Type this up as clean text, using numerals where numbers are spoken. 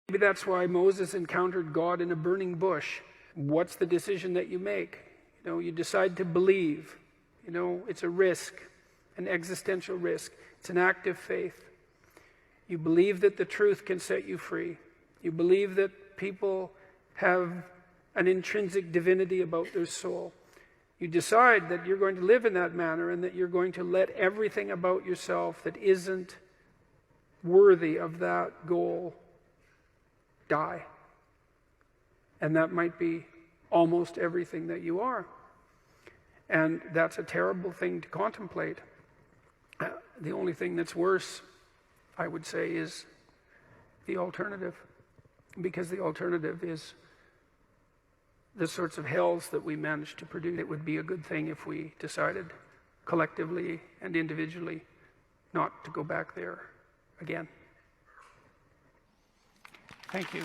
Maybe that's why Moses encountered God in a burning bush. What's the decision that you make? You decide to believe. It's a risk, an existential risk. It's an act of faith. You believe that the truth can set you free. You believe that people have an intrinsic divinity about their soul. You decide that you're going to live in that manner and that you're going to let everything about yourself that isn't worthy of that goal die. And that might be almost everything that you are. And that's a terrible thing to contemplate. The only thing that's worse, I would say, is the alternative. Because the alternative is the sorts of hells that we manage to produce. It would be a good thing if we decided collectively and individually not to go back there again. Thank you.